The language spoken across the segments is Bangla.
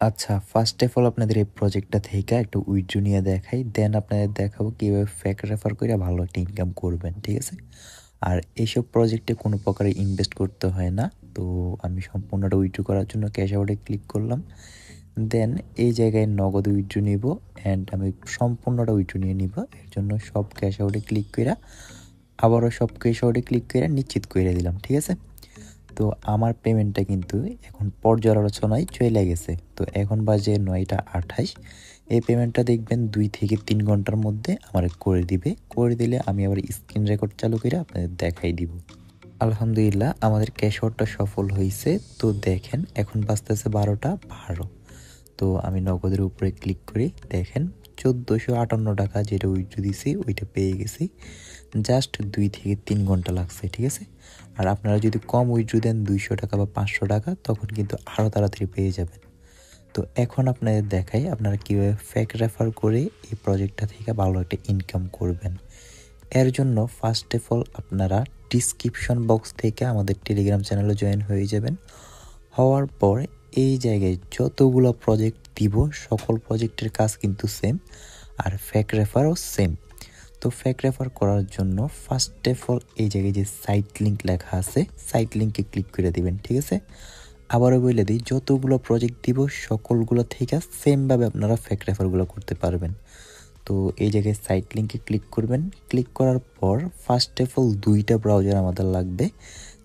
আচ্ছা, ফার্স্ট অফ অল আপনাদের এই প্রজেক্টটা থেকে একটু উইথড্র নিয়ে দেখাই। দেন আপনাদের দেখাবো কিভাবে ফেক রেফার করে ভালো একটা ইনকাম করবেন, ঠিক আছে? আর এইসব প্রজেক্টে কোনো প্রকারে ইনভেস্ট করতে হয় না। তো আমি সম্পূর্ণটা উইথড্র করার জন্য ক্যাশ আউটে ক্লিক করলাম। দেন এই জায়গায় নগদ উইথড্র নিব অ্যান্ড আমি সম্পূর্ণটা উইথড্র নিয়ে নিব। এর জন্য সব ক্যাশ আউটে ক্লিক কইরা আবারও সব ক্যাশ আউটে ক্লিক কইরা নিশ্চিত কইরা দিলাম, ঠিক আছে? তো আমার পেমেন্টটা কিন্তু এখন পর্যালোচনায় চলে গেছে। তো এখন বাজে ৯টা ২৮। এই পেমেন্টটা দেখবেন ২ থেকে ৩ ঘন্টার মধ্যে আমার করে দিবে। করে দিলে আমি আবার স্ক্রিন রেকর্ড চালু করে আপনাদের দেখাই দিব। আলহামদুলিল্লাহ আমাদের ক্যাশ আউটটা সফল হইছে। তো দেখেন এখন বাজতেছে ১২টা ১২। তো আমি নগদের উপরে ক্লিক করি, দেখেন ১৪৫৮ টাকা যেটা উইথড্র দিছি ওইটা পেয়ে গেছি। জাস্ট ২ থেকে ৩ ঘন্টা লাগছে, ঠিক আছে? আর আপনারা যদি কম উইথড্র দেন ২০০ টাকা বা ৫০০ টাকা তখন কিন্তু আরও তাড়াতাড়ি পেয়ে যাবেন। তো এখন আপনাদের দেখাই আপনারা কীভাবে ফেক রেফার করে এই প্রজেক্টটা থেকে ভালো একটা ইনকাম করবেন। এর জন্য ফার্স্ট অফ অল আপনারা ডিসক্রিপশন বক্স থেকে আমাদের টেলিগ্রাম চ্যানেলে জয়েন হয়ে যাবেন। হওয়ার পর এই জায়গায় যতগুলো প্রজেক্ট দিব সকল প্রজেক্টের কাজ কিন্তু সেম, আর ফেক রেফারও সেম। তো ফেক রেফার করার জন্য ফার্স্ট অফ অল এই জায়গায় যে সাইট লিঙ্ক লেখা আছে সাইট লিঙ্কে ক্লিক করে দিবেন, ঠিক আছে? আবারও বলে দিই, যতগুলো প্রজেক্ট দিব সকলগুলো থেকে সেমভাবে আপনারা ফেক রেফারগুলো করতে পারবেন। তো এই জায়গায় সাইট লিঙ্কে ক্লিক করবেন। ক্লিক করার পর ফার্স্ট অফ অল 2টা ব্রাউজার আমাদের লাগবে।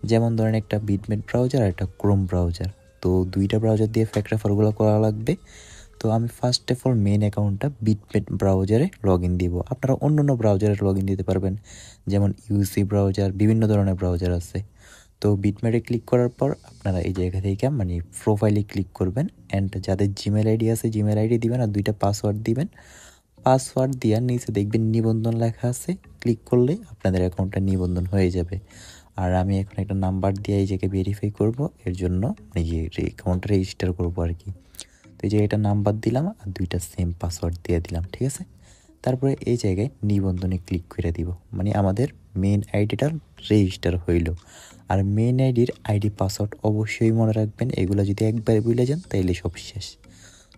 যেমন ধরেন একটা বিটমেট ব্রাউজার আর একটা ক্রোম ব্রাউজার। তো 2টা ব্রাউজার দিয়ে ফেক রেফারগুলো করা লাগবে। তো আমি ফার্স্ট অফ অল মেন অ্যাকাউন্টটা বিটমেট ব্রাউজারে লগ ইন দিব। আপনারা অন্য অন্য ব্রাউজারে লগ ইন দিতে পারবেন, যেমন ইউসি ব্রাউজার, বিভিন্ন ধরনের ব্রাউজার আছে। তো বিটমেটে ক্লিক করার পর আপনারা এই জায়গা থেকে মানে প্রোফাইলে ক্লিক করবেন অ্যান্ড যাদের জিমেল আইডি আছে জিমেল আইডি দিবেন আর 2টা পাসওয়ার্ড দিবেন। পাসওয়ার্ড দিয়ে নিচে দেখবেন নিবন্ধন লেখা আছে, ক্লিক করলে আপনাদের অ্যাকাউন্টটা নিবন্ধন হয়ে যাবে। আর আমি এখন একটা নাম্বার দিয়ে এই জায়গায় ভেরিফাই করব, এর জন্য এই অ্যাকাউন্টটা রেজিস্টার করবো আর কি। তো এই যে এটা নাম্বার দিলাম আর 2টা সেম পাসওয়ার্ড দিয়ে দিলাম, ঠিক আছে? তারপরে এই জায়গায় নিবন্ধনে ক্লিক করে দিব, মানে আমাদের মেন আইডিটা রেজিস্টার হইল। আর মেন আইডির আইডি পাসওয়ার্ড অবশ্যই মনে রাখবেন, এগুলো যদি একবার ভুলে যান তাইলে সব শেষ।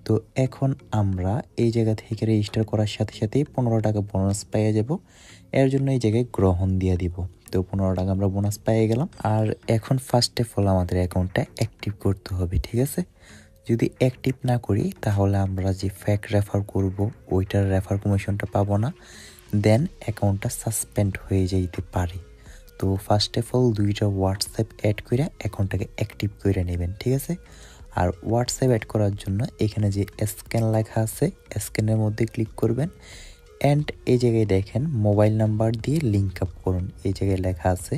তো এখন আমরা এই জায়গা থেকে রেজিস্টার করার সাথে সাথেই 15 টাকা বোনাস পেয়ে যাব। এর জন্য এই জায়গায় গ্রহণ দিয়ে দিব। তো 15 টাকা আমরা বোনাস পেয়ে গেলাম। আর এখন ফার্স্ট অফ অল আমাদের অ্যাকাউন্টটা অ্যাক্টিভ করতে হবে, ঠিক আছে? যদি অ্যাক্টিভ না করি তাহলে আমরা যে ফেক রেফার করব ওইটার রেফার কমিশনটা পাবো না, দেন অ্যাকাউন্টটা সাসপেন্ড হয়ে যাইতে পারে। তো ফার্স্ট অফ অল 2টা হোয়াটসঅ্যাপ অ্যাড করে অ্যাকাউন্টটাকে অ্যাক্টিভ করে নেবেন, ঠিক আছে? আর হোয়াটসঅ্যাপ অ্যাড করার জন্য এখানে যে স্ক্যান লেখা আছে স্ক্যানের মধ্যে ক্লিক করবেন অ্যান্ড এই জায়গায় দেখেন মোবাইল নাম্বার দিয়ে লিঙ্ক আপ করুন, এই জায়গায় লেখা আছে।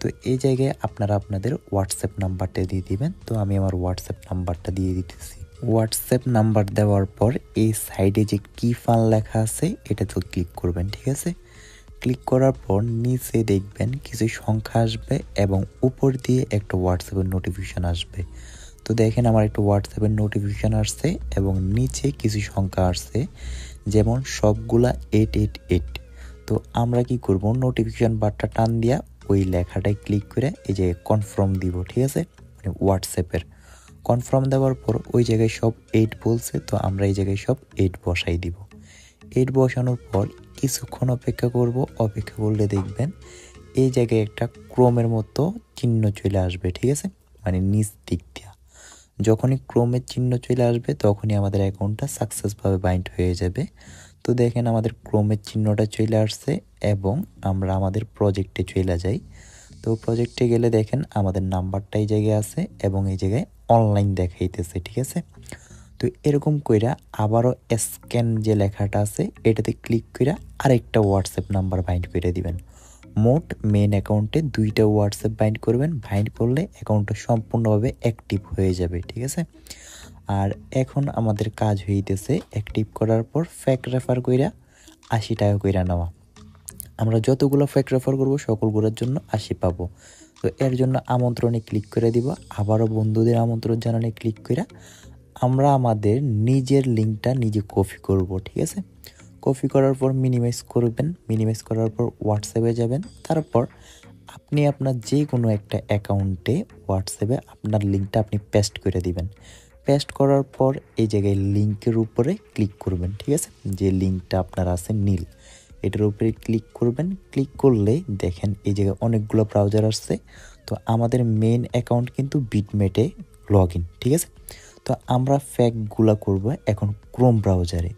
তো এই জায়গায় আপনারা আপনাদের হোয়াটসঅ্যাপ নাম্বারটা দিয়ে দিবেন। তো আমি আমার হোয়াটসঅ্যাপ নাম্বারটা দিয়ে দিতেছি। হোয়াটসঅ্যাপ নাম্বার দেওয়ার পর এই সাইডে যে কি ফান লেখা আছে এটা তো ক্লিক করবেন, ঠিক আছে? ক্লিক করার পর নিচে দেখবেন কিছু সংখ্যা আসবে এবং উপর দিয়ে একটা হোয়াটসঅ্যাপের নোটিফিকেশান আসবে। তো দেখেন আমার একটা হোয়াটসঅ্যাপের নোটিফিকেশান আসছে এবং নিচে কিছু সংখ্যা আসছে, যেমন সবগুলা 888। তো আমরা কি করব, নোটিফিকেশান বারটা টান দিয়া ওই লেখাটায় ক্লিক করে এই যে কনফার্ম দিব, ঠিক আছে? মানে হোয়াটসঅ্যাপের কনফার্ম দেওয়ার পর ওই জায়গায় সব 8 বলছে, তো আমরা এই জায়গায় সব 8 বসাই দিব। 8 বসানোর পর কিছুক্ষণ অপেক্ষা করব। অপেক্ষা করলে দেখবেন এই জায়গায় একটা ক্রোমের মতো চিহ্ন চলে আসবে, ঠিক আছে? মানে নিচ দিক দিয়া যখনই ক্রোমের চিহ্ন চলে আসবে তখনই আমাদের অ্যাকাউন্টটা সাকসেসভাবে বাইন্ড হয়ে যাবে। তো দেখেন আমাদের ক্রোমের চিহ্নটা চলে আসছে এবং আমরা আমাদের প্রজেক্টে চলে যাই। তো প্রজেক্টে গেলে দেখেন আমাদের নাম্বারটা এই জায়গায় আছে এবং এই জায়গায় অনলাইন দেখাইতেছে, ঠিক আছে? তো এরকম কইরা আবারও স্ক্যান যে লেখাটা আছে এটাতে ক্লিক কইরা আরেকটা হোয়াটসঅ্যাপ নাম্বার বাইন্ড করে দিবেন। মোট মেন অ্যাকাউন্টে 2টা হোয়াটসঅ্যাপ বাইন্ড করবেন। বাইন্ড করলে অ্যাকাউন্টটা সম্পূর্ণভাবে অ্যাক্টিভ হয়ে যাবে, ঠিক আছে? আর এখন আমাদের কাজ হইতেছে অ্যাক্টিভ করার পর ফেক রেফার কইরা 80 টাকা কইরা নেওয়া। আমরা যতগুলো ফেক রেফার করবো সকলগুলোর জন্য 80 পাবো। তো এর জন্য আমন্ত্রণে ক্লিক করে দিব। আবারও বন্ধুদের আমন্ত্রণ জানানে ক্লিক করে আমরা আমাদের নিজের লিঙ্কটা নিজে কপি করব, ঠিক আছে? কপি করার পর মিনিমাইজ করবেন। মিনিমাইজ করার পর হোয়াটসঅ্যাপে যাবেন। তারপর আপনি আপনার যে কোনো একটা অ্যাকাউন্টে হোয়াটসঅ্যাপে আপনার লিঙ্কটা আপনি পেস্ট করে দিবেন। পেস্ট করার পর এই জায়গায় লিঙ্কের উপরে ক্লিক করবেন, ঠিক আছে? যে লিঙ্কটা আপনার আছে নীল, এটার উপরে ক্লিক করবেন। ক্লিক করলে দেখেন এই জায়গায় অনেকগুলো ব্রাউজার আসছে। তো আমাদের মেইন অ্যাকাউন্ট কিন্তু বিটমেটে লগ ইন, ঠিক আছে? তো আমরা ফ্যাকগুলো করব এখন ক্রোম ব্রাউজারে।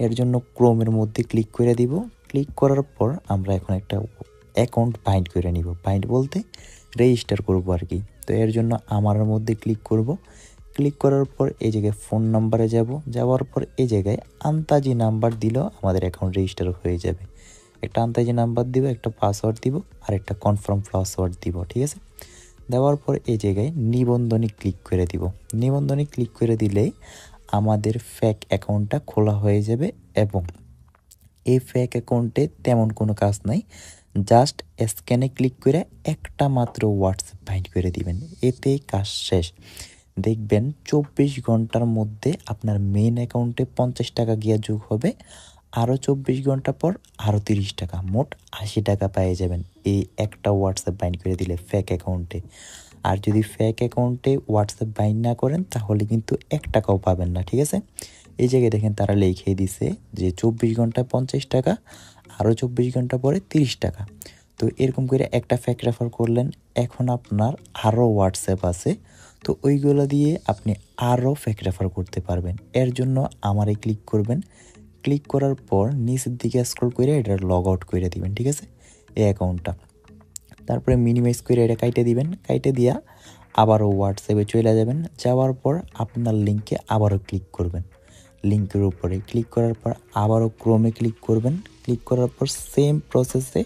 এর জন্য ক্রোমের মধ্যে ক্লিক করে দিব। ক্লিক করার পর আমরা এখন একটা অ্যাকাউন্ট বাইন্ড করে নিব। বাইন্ড বলতে রেজিস্টার করব আর কি। তো এর জন্য আমার মধ্যে ক্লিক করব। ক্লিক করার পর এই জায়গায় ফোন নাম্বারে যাওয়ার পর এই জায়গায় আন্তাজি নাম্বার দিলেও আমাদের অ্যাকাউন্ট রেজিস্টার হয়ে যাবে। একটা আন্তাজি নাম্বার দিব, একটা পাসওয়ার্ড দিব, আর একটা কনফার্ম পাসওয়ার্ড দিব, ঠিক আছে? দেওয়ার পর এই জায়গায় নিবন্ধনে ক্লিক করে দিব। নিবন্ধনে ক্লিক করে দিলেই আমাদের ফেক অ্যাকাউন্টটা খোলা হয়ে যাবে এবং এই ফেক অ্যাকাউন্টে তেমন কোনো কাজ নাই, জাস্ট স্ক্যানে ক্লিক করে একটা মাত্র হোয়াটসঅ্যাপ বাইন্ড করে দিবেন, এতেই কাজ শেষ। দেখবেন 24 ঘন্টার মধ্যে আপনার মেইন অ্যাকাউন্টে 50 টাকা গিয়া যোগ হবে, আরও 24 ঘন্টা পর আরও 30 টাকা, মোট 80 টাকা পেয়ে যাবেন এই একটা হোয়াটসঅ্যাপ বাইন্ড করে দিলে ফেক অ্যাকাউন্টে। আর যদি ফেক অ্যাকাউন্টে হোয়াটসঅ্যাপ বাইন্ড না করেন তাহলে কিন্তু 1 টাকাও পাবেন না, ঠিক আছে? এই জায়গায় দেখেন তারা লিখে দিছে যে 24 ঘন্টায় 50 টাকা, আরও 24 ঘন্টা পরে 30 টাকা। তো এরকম করে একটা ফেক রেফার করলেন। এখন আপনার আরও হোয়াটসঅ্যাপ আছে, তো ওইগুলো দিয়ে আপনি আরও ফেক রেফার করতে পারবেন। এর জন্য আমারে ক্লিক করবেন। ক্লিক করার পর নিচের দিকে স্ক্রল করে এটা লগ আউট করে দিবেন, ঠিক আছে? এই অ্যাকাউন্টটা তারপরে মিনিমাইজ করে এটা কাইটে দিবেন। কাইটে দিয়া আবারও হোয়াটসঅ্যাপে চলে যাবেন। যাওয়ার পর আপনার লিঙ্কে আবারও ক্লিক করবেন। লিঙ্কের উপরে ক্লিক করার পর আবারও ক্রোমে ক্লিক করবেন। ক্লিক করার পর সেম প্রসেসে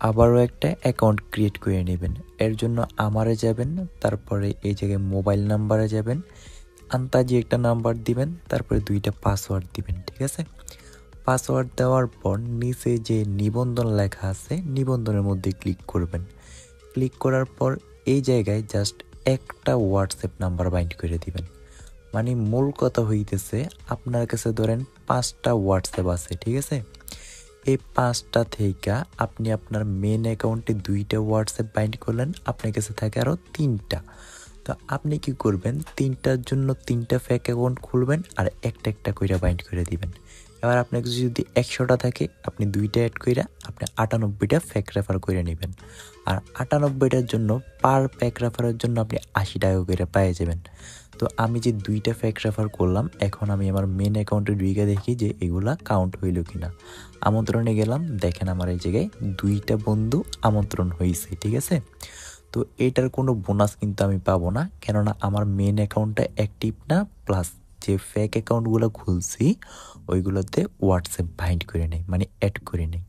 আবারও একটা অ্যাকাউন্ট ক্রিয়েট করে নেবেন। এর জন্য আমারে যাবেন, তারপরে এই জায়গায় মোবাইল নাম্বারে যাবেন, আন্তাজি একটা নাম্বার দিবেন, তারপরে 2টা পাসওয়ার্ড দিবেন, ঠিক আছে? পাসওয়ার্ড দেওয়ার পর নিচে যে নিবন্ধন লেখা আছে নিবন্ধনের মধ্যে ক্লিক করবেন। ক্লিক করার পর এই জায়গায় জাস্ট একটা হোয়াটসঅ্যাপ নাম্বার বাইন্ড করে দিবেন। মানে মূল কথা হইতেছে আপনার কাছে ধরেন 5টা হোয়াটসঅ্যাপ আছে, ঠিক আছে? এই 5টা থেকে আপনি আপনার মেন অ্যাকাউন্টে 2টা হোয়াটসঅ্যাপ বাইন্ড করলেন, আপনার কাছে থাকে আরও 3টা। তো আপনি কি করবেন, 3টার জন্য 3টা ফেক অ্যাকাউন্ট খুলবেন আর একটা একটা কইরা বাইন্ড করে দিবেন। এবার আপনার কাছে যদি 100টা থাকে আপনি 2টা অ্যাড কইরা আপনি 98টা ফেক রেফার করে নেবেন। আর 98টার জন্য পার ফেক রেফারের জন্য আপনি 80 টাকা করে পেয়ে যাবেন। তো আমি যে 2টা ফেক রেফার করলাম, এখন আমি আমার মেন অ্যাকাউন্টে ঢুকে দেখি যে এগুলা কাউন্ট হইল কিনা। আমন্ত্রণে গেলাম, দেখেন আমার এই জায়গায় 2টা বন্ধু আমন্ত্রণ হয়েছে, ঠিক আছে? তো এটার কোনো বোনাস কিন্তু আমি পাবো না, কেননা আমার মেন অ্যাকাউন্টটা অ্যাক্টিভ না, প্লাস যে ফেক অ্যাকাউন্টগুলো খুলছি ওইগুলোতে হোয়াটসঅ্যাপ বাইন্ড করে নেই, মানে অ্যাড করে নেই।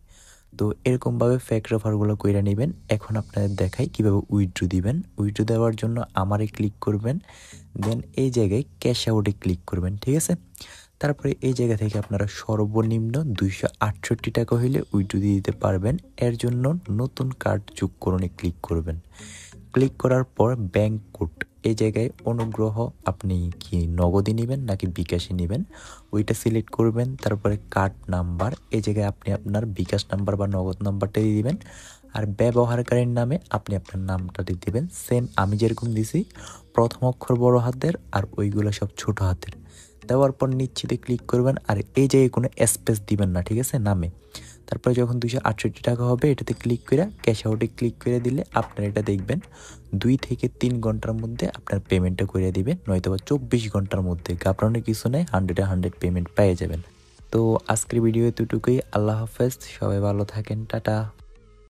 তো এরকমভাবে ফেক রেফারগুলো কইরা নেবেন। এখন আপনাদের দেখাই কিভাবে উইথড্র দিবেন। উইথড্র দেওয়ার জন্য আমারে ক্লিক করবেন, দেন এই জায়গায় ক্যাশ আউটে ক্লিক করবেন, ঠিক আছে? তারপরে এই জায়গা থেকে আপনারা সর্বনিম্ন 268 টাকা হইলে উইথড্র দিয়ে দিতে পারবেন। এর জন্য নতুন কার্ড যোগকরণে ক্লিক করবেন। ক্লিক করার পর ব্যাংক কোড, এই জায়গায় অনুগ্রহ আপনি কি নগদে নেবেন নাকি বিকাশে নেবেন ওইটা সিলেক্ট করবেন। তারপরে কার্ড নাম্বার, এই জায়গায় আপনি আপনার বিকাশ নাম্বার বা নগদ নাম্বারটা দিয়ে দিবেন। আর ব্যবহারকারীর নামে আপনি আপনার নামটা দিয়ে দিবেন, সেম আমি যেরকম দিছি, প্রথম অক্ষর বড় হাতের আর ওইগুলো সব ছোট হাতের। দেওয়ার পর নিশ্চিতে ক্লিক করবেন আর এই জায়গায় কোনো স্পেস দিবেন না, ঠিক আছে, নামে। তারপরে যখন 268 টাকা হবে এটাতে ক্লিক করে ক্যাশ আউটে ক্লিক করে দিলে আপনার এটা দেখবেন 2 থেকে 3 ঘন্টার মধ্যে আপনার পেমেন্টটা করে দিবে, নয়তো বা 24 ঘন্টার মধ্যে। ঘাবড়ানোর কিছু নেই, 100 পেমেন্ট পেয়ে যাবেন। তো আজকের ভিডিও এতটুকুই। আল্লাহ হাফেজ, সবাই ভালো থাকেন, টাটা।